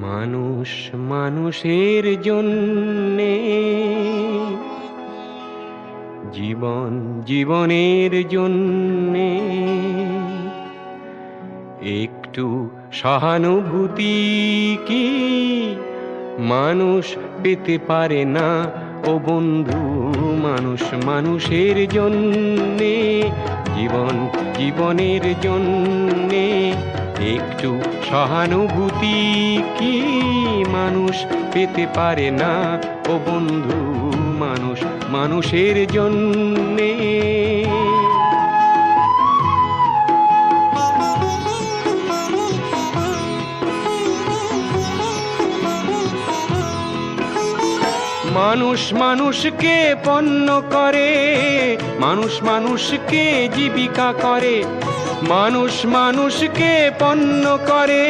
মানুষ মানুষের জন্যে, জীবন জীবনের জন্যে একটু সহানুভূতি কি মানুষ পেতে পারে না ও বন্ধু? মানুষ মানুষের জন্যে, জীবন জীবনের জন্যে একটু সহানুভূতি কি মানুষ পেতে পারে না ও বন্ধু? মানুষ মানুষের জন্যে। মানুষ মানুষকে পণ্য করে, মানুষ মানুষকে জীবিকা করে, মানুষ মানুষকে পণ্য করে।